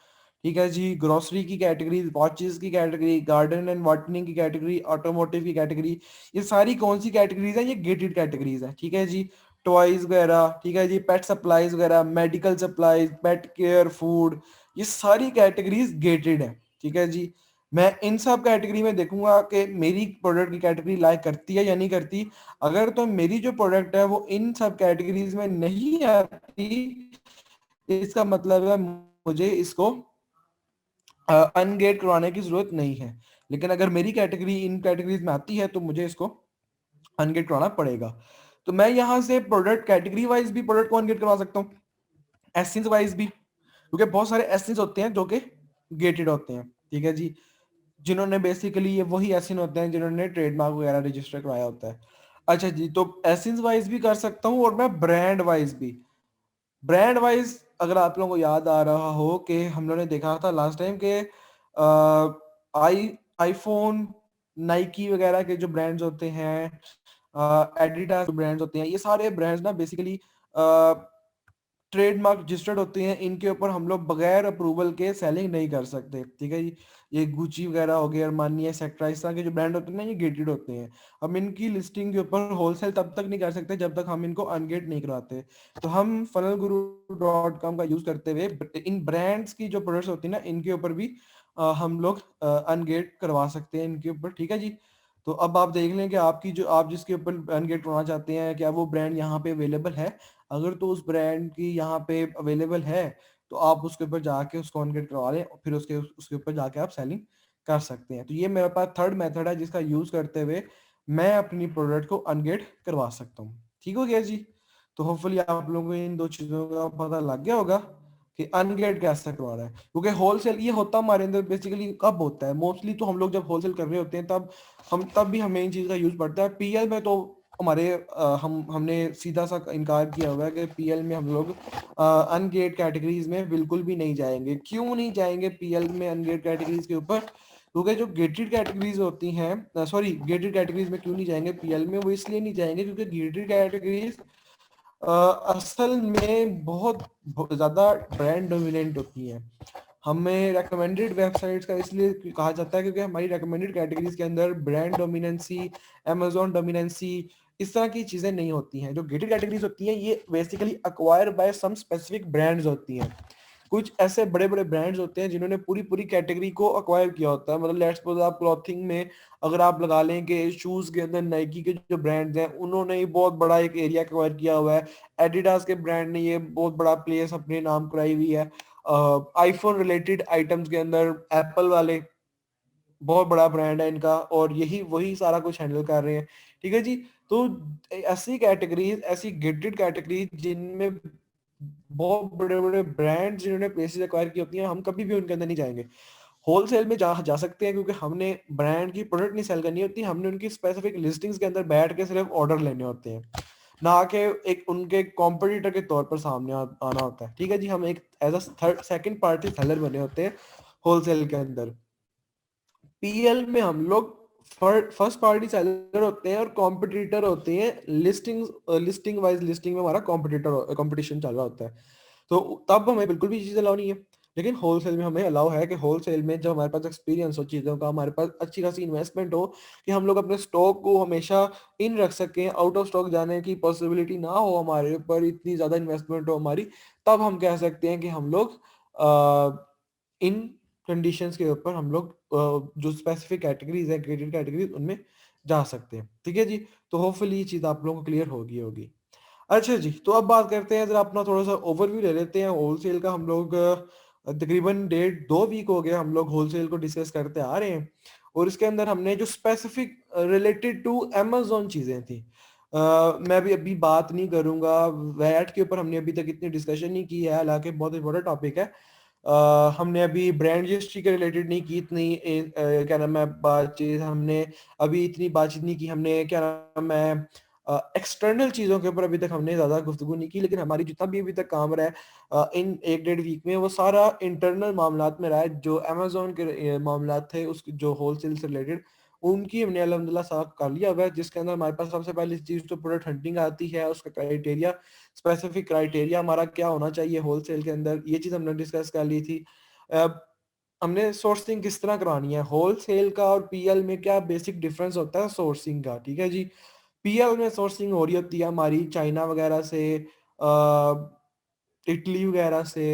ठीक है जी, ग्रोसरी की कैटेगरी, वॉचेस की कैटेगरी, गार्डन एंड वाटरिंग की कैटेगरी, ऑटोमोटिव की कैटेगरी। ये सारी कौन सी कैटेगरीज है, ये गेटेड कैटेगरीज है। ठीक है जी। टॉयज वगैरह, ठीक है जी, पेट सप्लाईज वगैरह, medical supplies, pet care, food, ये सारी कैटेगरीज गेटेड है। ठीक है जी। मैं इन सब कैटेगरी में देखूंगा कि मेरी प्रोडक्ट की कैटेगरी लाइक करती है या नहीं करती। अगर तो मेरी जो प्रोडक्ट है वो इन सब कैटेगरीज में नहीं आती, इसका मतलब है मुझे इसको अनगेट करवाने की जरूरत नहीं है। लेकिन अगर मेरी कैटेगरी इन कैटेगरीज में आती है तो मुझे इसको अनगेट करवाना पड़ेगा। तो मैं यहाँ से प्रोडक्ट कैटेगरी वाइज भी प्रोडक्ट को अनगेट करवा सकता हूँ, एसेंस वाइज भी, क्योंकि बहुत सारे एसेंस होते हैं जो कि गेटेड होते हैं। ठीक है जी। जिन्होंने बेसिकली, ये वही एसेंस होते हैं जिन्होंने ट्रेडमार्क वगैरह रजिस्टर करवाया होता है। अच्छा जी, तो एसेंस वाइज भी कर सकता हूँ और मैं ब्रांड वाइज भी। ब्रांड वाइज अगर आप लोगों को याद आ रहा हो कि हम लोगों ने देखा था लास्ट टाइम के आईफोन, नाइकी वगैरह के जो ब्रांड्स होते हैं, एडिडास ब्रांड्स होते हैं, ये सारे ब्रांड्स ना बेसिकली ट्रेडमार्क रजिस्टर्ड होते हैं। इनके ऊपर हम लोग बगैर अप्रूवल के सेलिंग नहीं कर सकते। ठीक है जी। ये गुची वगैरह हो गया, अरमानी, एक्सेट्रा, इस तरह के जो ब्रांड होते हैं ना ये गेटेड होते हैं। हम इनकी लिस्टिंग के ऊपर होलसेल तब तक नहीं कर सकते जब तक हम इनको अनगेट नहीं करवाते। तो हम funnelguru.com का यूज करते हुए इन ब्रांड्स की जो प्रोडक्ट्स होती है ना इनके ऊपर भी हम लोग अनगेट करवा सकते हैं इनके ऊपर। ठीक है जी। तो अब आप देख लें कि आपकी जो, आप जिसके ऊपर अनगेट करवाना चाहते हैं क्या वो ब्रांड यहाँ पे अवेलेबल है। अगर तो उस ब्रांड की यहाँ पे अवेलेबल है तो आप उसके ऊपर जाके उसको अनगेट करवा लें और फिर उसके उसके ऊपर जाके आप सेलिंग कर सकते हैं। तो ये मेरे पास थर्ड मेथड है जिसका यूज करते हुए मैं अपनी प्रोडक्ट को अनगेट करवा सकता हूँ। ठीक हो गया जी। तो होपफुली आप लोगों को इन दो चीजों का पता लग गया होगा कि अनगेट कैसे करवाना है। क्योंकि होलसेल ये होता हमारे अंदर बेसिकली कब होता है, मोस्टली तो हम लोग जब होलसेल कर रहे होते हैं तब भी हमें इन चीज का यूज पड़ता है। पीएल में तो हमारे हमने सीधा सा इनकार किया हुआ है कि पीएल में हम लोग अनगेट कैटेगरीज में बिल्कुल भी नहीं जाएंगे। क्यों नहीं जाएंगे पीएल में अनगेट कैटेगरीज के ऊपर, क्योंकि जो गेटेड कैटेगरीज होती हैं, सॉरी गेटेड कैटेगरीज में क्यों नहीं जाएंगे पीएल में, वो इसलिए नहीं जाएंगे क्योंकि गेटेड कैटेगरीज असल में बहुत ज्यादा ब्रांड डोमिनेंट होती हैं। हमें रेकमेंडेड वेबसाइट्स का इसलिए कहा जाता है क्योंकि हमारी रेकमेंडेड कैटेगरीज के अंदर ब्रांड डोमिनेंसी, अमेजोन डोमिनेंसी, इस तरह की चीजें नहीं होती हैं। जो गेटेड कैटेगरीज होती हैं ये basically acquire by some specific brands होती हैं। कुछ ऐसे बड़े बड़े ब्रांड्स होते हैं जिन्होंने पूरी पूरी कैटेगरी को अक्वायर किया होता है। मतलब लेट्स सपोज आप क्लॉथिंग में अगर आप लगा लें कि शूज के अंदर नाइकी के जो ब्रांड्स हैं उन्होंने ही बहुत बड़ा एक एरिया अक्वायर किया हुआ है। एडिडास के ब्रांड ने ये बहुत बड़ा प्लेस अपने नाम कराई हुई है। आईफोन रिलेटेड आइटम्स के अंदर एप्पल वाले बहुत बड़ा ब्रांड है इनका, और यही वही सारा कुछ हैंडल कर रहे हैं। ठीक है जी। तो ऐसी कैटेगरीज, ऐसी गिफ्टेड कैटेगरीज जिनमें बहुत बड़े बड़े ब्रांड जिन्होंने प्लेसेस एक्वायर की होती हैं, हम कभी भी उनके अंदर नहीं जाएंगे। होलसेल में जा जा सकते हैं क्योंकि हमने ब्रांड की प्रोडक्ट नहीं सेल करनी होती, हमने उनकी स्पेसिफिक लिस्टिंग्स के अंदर बैठ के सिर्फ ऑर्डर लेने होते हैं, ना कि एक उनके कॉम्पिटिटर के तौर पर सामने आना होता है। ठीक है जी। हम एक as a third second party seller बने होते हैं होलसेल के अंदर। पीएल में हम लोग फर्स्ट पार्टी सेलर होते हैं और कॉम्पिटिटर होते हैं। लिस्टिंग वाइज लिस्टिंग में हमारा कॉम्पिटिटर कंपटीशन चल रहा होता है, तो तब हमें बिल्कुल भी चीज़ अलाउ नहीं है। लेकिन होलसेल में हमें अलाउ है कि होलसेल में जब हमारे पास एक्सपीरियंस हो चीज़ों का, हमारे पास अच्छी खासी इन्वेस्टमेंट हो कि हम लोग अपने स्टॉक को हमेशा इन रख सकें, आउट ऑफ स्टॉक जाने की पॉसिबिलिटी ना हो, हमारे ऊपर इतनी ज़्यादा इन्वेस्टमेंट हो हमारी, तब हम कह सकते हैं कि हम लोग इन कंडीशंस के ऊपर हम लोग जो स्पेसिफिक कैटेगरीज है, ग्रेडेड कैटेगरीज, उनमें जा सकते हैं। ठीक है जी। तो होपफुली ये चीज़ आप लोगों को क्लियर होगी। अच्छा जी, तो अब बात करते हैं, जरा अपना थोड़ा सा ओवरव्यू ले लेते हैं होलसेल का। हम लोग तकरीबन 1.5-2 वीक हो गया हम लोग होलसेल को डिस्कस करते आ रहे हैं, और इसके अंदर हमने जो स्पेसिफिक रिलेटेड टू अमेजोन चीज़ें थी, मैं भी अभी बात नहीं करूंगा वैट के ऊपर, हमने अभी तक इतनी डिस्कशन नहीं की है, हालांकि बहुत इंपॉर्टेंट टॉपिक है। हमने अभी ब्रांड रजिस्ट्री के रिलेटेड नहीं की इतनी क्या नाम है बातचीत, हमने अभी इतनी बातचीत नहीं की, हमने क्या नाम है एक्सटर्नल चीज़ों के ऊपर अभी तक हमने ज़्यादा गुफ्तगू नहीं की। लेकिन हमारी जितना भी अभी तक काम रहा है इन 1-1.5 वीक में, वो सारा इंटरनल मामलात में रहा है। जो अमेजोन के मामलात थे उस जो होलसेल से रिलेटेड, उनकी हमने अल्हम्दुलिल्लाह साफ कर लिया हुआ है, जिसके अंदर हमारे पास सबसे पहली चीज़ तो प्रोडक्ट हंटिंग आती है, उसका क्राइटेरिया, स्पेसिफिक क्राइटेरिया हमारा क्या होना चाहिए होलसेल के अंदर, ये चीज़ हमने डिस्कस कर ली थी। अब हमने सोर्सिंग किस तरह करवानी है होलसेल का, और पीएल में क्या बेसिक डिफरेंस होता है सोर्सिंग का। ठीक है जी। पीएल में सोर्सिंग हो रही होती है हमारी चाइना वगैरह से, इटली वगैरह से,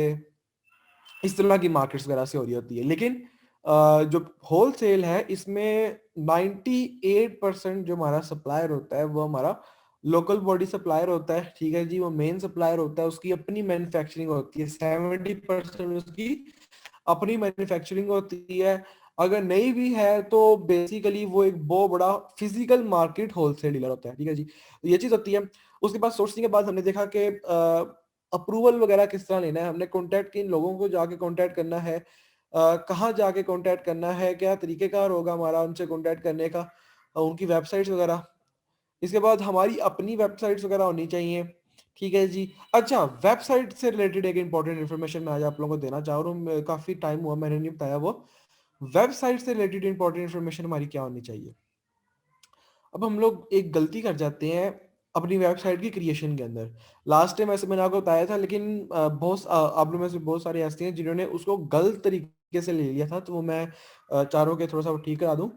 इस तरह की मार्केट्स वगैरह से हो रही होती है। लेकिन जो होलसेल है इसमें 98% जो हमारा सप्लायर होता है वो हमारा लोकल बॉडी सप्लायर होता है। ठीक है जी। वो मेन सप्लायर होता है, उसकी अपनी मैन्युफैक्चरिंग होती है, 70% उसकी अपनी मैन्युफैक्चरिंग होती है। अगर नहीं भी है तो बेसिकली वो एक बहुत बड़ा फिजिकल मार्केट होलसेल डीलर होता है। ठीक है जी। तो ये चीज होती है। उसके बाद सोर्सिंग के बाद हमने देखा कि अप्रूवल वगैरह किस तरह लेना है, हमने कॉन्टैक्ट किन लोगों को जाके कॉन्टैक्ट करना है, कहाँ जाके कॉन्टैक्ट करना है, क्या तरीकेकार होगा हमारा उनसे कॉन्टैक्ट करने का, उनकी वेबसाइट्स वगैरह। इसके बाद हमारी अपनी वेबसाइट्स वगैरह होनी चाहिए। ठीक है जी। अच्छा, वेबसाइट से रिलेटेड एक इंपॉर्टेंट इन्फॉर्मेशन मैं आज आप लोगों को देना चाह रहा हूँ, काफी टाइम हुआ मैंने नहीं बताया वो। वेबसाइट से रिलेटेड इंपॉर्टेंट इन्फॉर्मेशन हमारी क्या होनी चाहिए। अब हम लोग एक गलती कर जाते हैं अपनी वेबसाइट की क्रिएशन के अंदर। लास्ट टाइम ऐसे मैंने आपको बताया था, लेकिन आप लोग में से बहुत सारे ऐसे हैं जिन्होंने उसको गलत तरीके से ले लिया था, तो वो मैं चारों के थोड़ा सा वो ठीक करा दूं।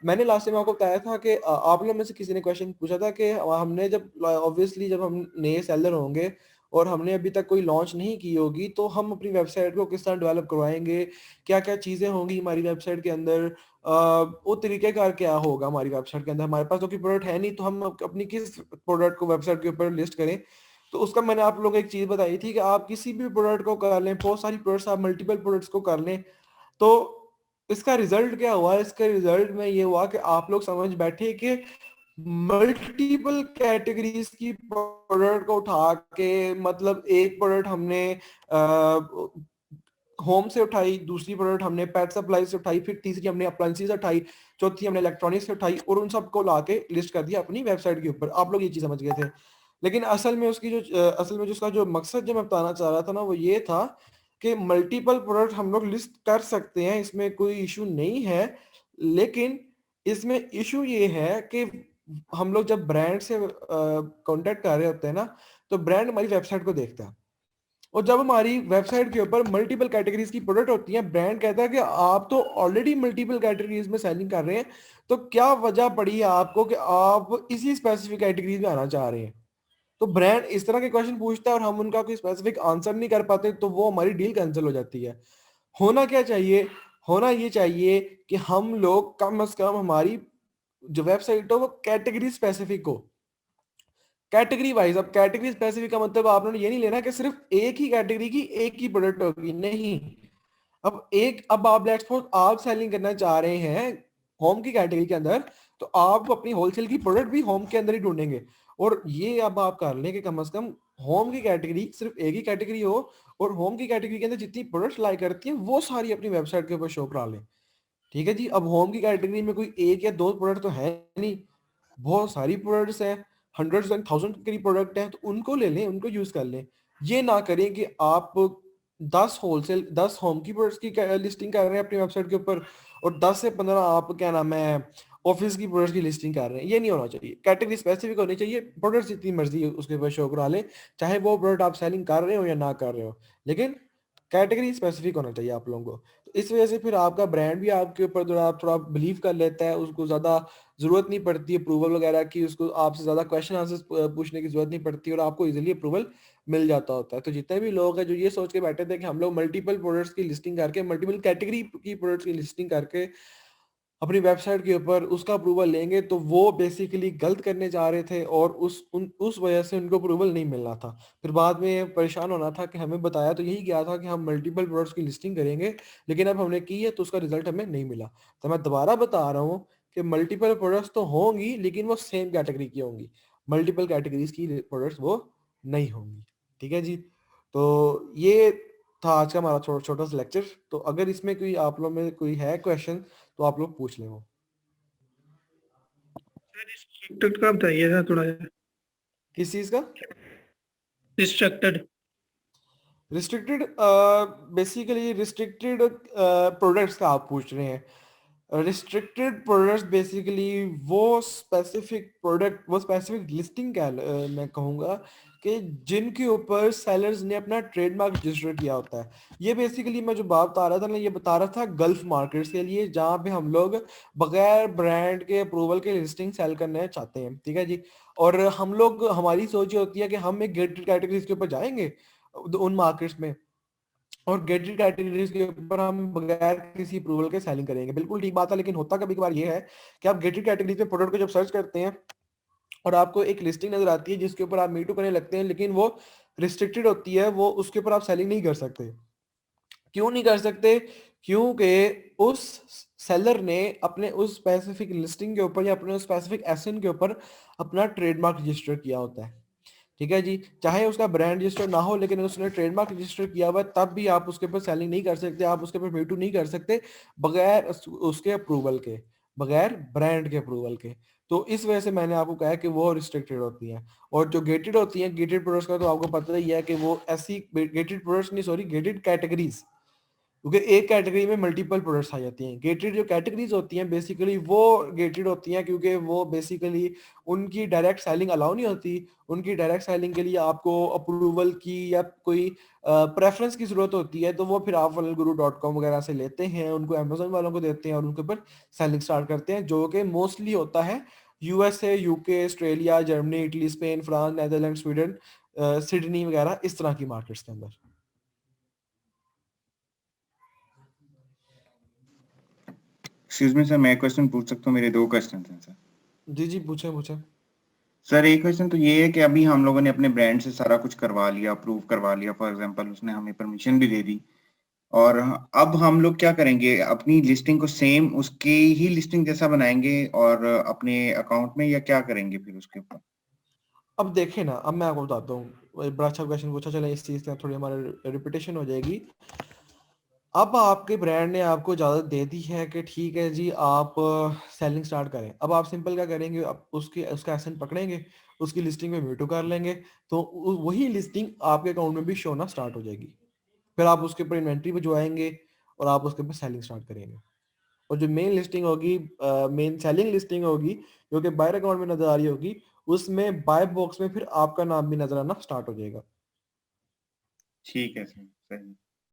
मैंने लास्ट टाइम आपको बताया था कि आप लोग में से किसी ने क्वेश्चन पूछा था कि हमने जब ऑब्वियसली जब हम नए सेलर होंगे और हमने अभी तक कोई लॉन्च नहीं की होगी, तो हम अपनी वेबसाइट को किस तरह डेवलप करवाएंगे, क्या क्या चीज़ें होंगी हमारी वेबसाइट के अंदर, वो तरीकेकार क्या होगा हमारी वेबसाइट के अंदर। हमारे पास तो कोई प्रोडक्ट है नहीं, तो हम अपनी किस प्रोडक्ट को वेबसाइट के ऊपर लिस्ट करें। तो उसका मैंने आप लोगों को एक चीज बताई थी कि आप किसी भी प्रोडक्ट को कर लें, बहुत सारी प्रोडक्ट्स, आप मल्टीपल प्रोडक्ट्स को कर लें, तो इसका रिजल्ट क्या हुआ, इसका रिजल्ट में ये हुआ कि आप लोग समझ बैठे कि मल्टीपल कैटेगरीज की प्रोडक्ट को उठा के, मतलब एक प्रोडक्ट हमने होम से उठाई, दूसरी प्रोडक्ट हमने पेट सप्लाई से उठाई, फिर तीसरी हमने अप्लायंसेस उठाई, चौथी हमने इलेक्ट्रॉनिक्स से उठाई, और उन सबको ला के लिस्ट कर दिया अपनी वेबसाइट के ऊपर। आप लोग ये चीज समझ गए थे। लेकिन असल में उसकी जो असल में जो उसका जो मकसद जो मैं बताना चाह रहा था ना, वो ये था कि मल्टीपल प्रोडक्ट हम लोग लिस्ट कर सकते हैं, इसमें कोई इशू नहीं है। लेकिन इसमें इशू ये है कि हम लोग जब ब्रांड से कांटेक्ट कर रहे होते हैं ना, तो ब्रांड हमारी वेबसाइट को देखता है, और जब हमारी वेबसाइट के ऊपर मल्टीपल कैटेगरीज की प्रोडक्ट होती है, ब्रांड कहता है कि आप तो ऑलरेडी मल्टीपल कैटेगरीज में सेलिंग कर रहे हैं, तो क्या वजह पड़ी है आपको कि आप इसी स्पेसिफिक कैटेगरीज में आना चाह रहे हैं। तो ब्रांड इस तरह के क्वेश्चन पूछता है और हम उनका कोई स्पेसिफिक आंसर नहीं कर पाते, तो वो हमारी डील कैंसिल हो जाती है। होना क्या चाहिए? होना ये चाहिए कि हम लोग कम से कम हमारी जो वेबसाइट हो वो कैटेगरी स्पेसिफिक हो, कैटेगरी वाइज। अब कैटेगरी स्पेसिफिक का मतलब आपने ये नहीं लेना कि सिर्फ एक ही कैटेगरी की एक ही प्रोडक्ट होगी, नहीं। अब आप लेट्स सपोज आप सेलिंग करना चाह रहे हैं होम की कैटेगरी के अंदर, तो आप अपनी होलसेल की प्रोडक्ट भी होम के अंदर ही ढूंढेंगे। और ये अब आप कर लें कि कम से कम होम की कैटेगरी सिर्फ एक ही कैटेगरी हो, और होम की कैटेगरी के अंदर जितनी प्रोडक्ट्स लाई करती हैं वो सारी अपनी वेबसाइट के ऊपर शो करा लें। ठीक है जी। अब होम की कैटेगरी में कोई एक या दो प्रोडक्ट तो है नहीं, बहुत सारी प्रोडक्ट्स हैं, हंड्रेड्स एंड थाउजेंड की प्रोडक्ट हैं, तो उनको ले लें, उनको यूज कर लें। ये ना करें कि आप 10 होम की प्रोडक्ट्स की लिस्टिंग कर रहे हैं अपनी वेबसाइट के ऊपर, और 10 से 15 आप क्या नाम है ऑफिस की प्रोडक्ट्स की लिस्टिंग कर रहे हैं। ये नहीं होना चाहिए, कैटेगरी स्पेसिफिक होनी चाहिए। प्रोडक्ट्स जितनी मर्जी उसके ऊपर शो करा लें, चाहे वो प्रोडक्ट आप सेलिंग कर रहे हो या ना कर रहे हो, लेकिन कैटेगरी स्पेसिफिक होना चाहिए आप लोगों को। तो इस वजह से फिर आपका ब्रांड भी आपके ऊपर थोड़ा थोड़ा बिलीव कर लेता है, उसको ज़्यादा ज़रूरत नहीं पड़ती अप्रूवल वगैरह की, उसको आपसे ज़्यादा क्वेश्चन आंसर्स पूछने की ज़रूरत नहीं पड़ती, और आपको इजीली अप्रूवल मिल जाता होता है। तो जितने भी लोग हैं जो ये सोच के बैठे थे कि हम लोग मल्टीपल प्रोडक्ट्स की लिस्टिंग करके, मल्टीपल कैटेगरी की प्रोडक्ट्स की लिस्टिंग करके अपनी वेबसाइट के ऊपर उसका अप्रूवल लेंगे, तो वो बेसिकली गलत करने जा रहे थे, और उस वजह से उनको अप्रूवल नहीं मिलना था। फिर बाद में परेशान होना था कि हमें बताया तो यही गया था कि हम मल्टीपल प्रोडक्ट्स की लिस्टिंग करेंगे, लेकिन अब हमने की है तो उसका रिजल्ट हमें नहीं मिला। तो मैं दोबारा बता रहा हूँ कि मल्टीपल प्रोडक्ट्स तो होंगी, लेकिन वो सेम कैटेगरी की होंगी, मल्टीपल कैटेगरीज की प्रोडक्ट्स वो नहीं होंगी। ठीक है जी। तो ये था आज का हमारा छोटा छोटा सा लेक्चर। तो अगर इसमें कोई आप लोग में कोई है क्वेश्चन तो आप लोग पूछ लें वो। रिस्ट्रिक्टेड का बताइए था थोड़ा सा। किस चीज का? Restricted. Restricted, basically restricted products का आप पूछ रहे हैं। रिस्ट्रिक्टेड प्रोडक्ट्स बेसिकली वो स्पेसिफिक प्रोडक्ट, वो स्पेसिफिक लिस्टिंग का मैं कहूँगा कि जिनके ऊपर सेलर्स ने अपना ट्रेडमार्क रजिस्टर किया होता है। ये बेसिकली मैं जो बात बता रहा था ना, ये बता रहा था गल्फ मार्केट्स के लिए, जहाँ पे हम लोग बगैर ब्रांड के अप्रूवल के लिस्टिंग सेल करना चाहते हैं। ठीक है जी। और हम लोग, हमारी सोच ये होती है कि हम एक गेटेड कैटेगरीज के ऊपर जाएंगे उन मार्केट्स में, और गेटेड कैटेगरीज के ऊपर हम बगैर किसी अप्रूवल के सेलिंग करेंगे। बिल्कुल ठीक बात है, लेकिन होता कभी कभार ये है कि आप गेटेड कैटेगरीज में प्रोडक्ट को जब सर्च करते हैं और आपको एक लिस्टिंग नजर आती है जिसके ऊपर आप मीटू करने लगते हैं, लेकिन वो रिस्ट्रिक्टेड होती है, वो उसके ऊपर आप सेलिंग नहीं कर सकते। क्यों नहीं कर सकते? क्योंकि उस सेलर ने अपने उस स्पेसिफिक लिस्टिंग के ऊपर या अपने उस स्पेसिफिक एसेट के ऊपर अपना ट्रेडमार्क रजिस्टर किया होता है। ठीक है जी। चाहे उसका ब्रांड रजिस्टर ना हो, लेकिन उसने ट्रेडमार्क रजिस्टर किया हुआ है, तब भी आप उसके ऊपर सेलिंग नहीं कर सकते, आप उसके ऊपर मीटू नहीं कर सकते बगैर उसके अप्रूवल के, बगैर ब्रांड के अप्रूवल के। तो इस वजह से मैंने आपको कहा कि वो रिस्ट्रिक्टेड होती हैं। और जो गेटेड होती हैं, गेटेड प्रोडक्ट्स का तो आपको पता ही है कि वो ऐसी गेटेड प्रोडक्ट्स नहीं, सॉरी, गेटेड कैटेगरीज, क्योंकि एक कैटेगरी में मल्टीपल प्रोडक्ट्स आ जाती हैं। गेटेड जो कैटेगरीज होती हैं बेसिकली वो गेटेड होती हैं क्योंकि वो बेसिकली उनकी डायरेक्ट सेलिंग अलाउ नहीं होती। उनकी डायरेक्ट सेलिंग के लिए आपको अप्रूवल की या कोई प्रेफरेंस की जरूरत होती है, तो वो फिर आप वनलगुरु.com वगैरह से लेते हैं, उनको अमेजोन वालों को देते हैं और उनके ऊपर सेलिंग स्टार्ट करते हैं, जो कि मोस्टली होता है USA, UK, Australia, Germany, Italy, Spain, France, Netherland, Sweden, Sydney वगैरह इस तरह की मार्केट्स के अंदर। एक्सक्यूज मी सर, मैं क्वेश्चन पूछ सकता हूँ? मेरे दो क्वेश्चन हैं सर। जी जी, पूछें पूछें। सर एक क्वेश्चन तो ये है कि अभी हम लोगों ने अपने ब्रांड से सारा कुछ करवा लिया, अप्रूव करवा लिया, फॉर एग्जांपल उसने हमें परमिशन भी दे दी, और अब हम लोग क्या करेंगे? अपनी लिस्टिंग को सेम उसकी ही लिस्टिंग जैसा बनाएंगे और अपने अकाउंट में, या क्या करेंगे फिर उसके ऊपर? अब देखें ना, अब मैं आपको बताता हूँ, एक बड़ा अच्छा क्वेश्चन पूछा, चले इस चीज़ से थोड़ी हमारे रिपीटेशन हो जाएगी। अब आपके ब्रांड ने आपको इजाज़त दे दी है कि ठीक है जी, आप सेलिंग स्टार्ट करें। अब आप सिंपल क्या करेंगे, आप उसका एसेंट पकड़ेंगे, उसकी लिस्टिंग में म्यूटू कर लेंगे, तो वही लिस्टिंग आपके अकाउंट में भी शो होना स्टार्ट हो जाएगी। फिर आप उसके ऊपर इन्वेंट्री भिजवाएंगे और आप उसके ऊपर सेलिंग स्टार्ट करेंगे। और जो मेन लिस्टिंग होगी, मेन सेलिंग लिस्टिंग होगी, जो कि बायर अकाउंट में नजर आ रही होगी, उसमें बाय बॉक्स में फिर आपका नाम भी नजर आना स्टार्ट हो जाएगा। ठीक है सर, सही।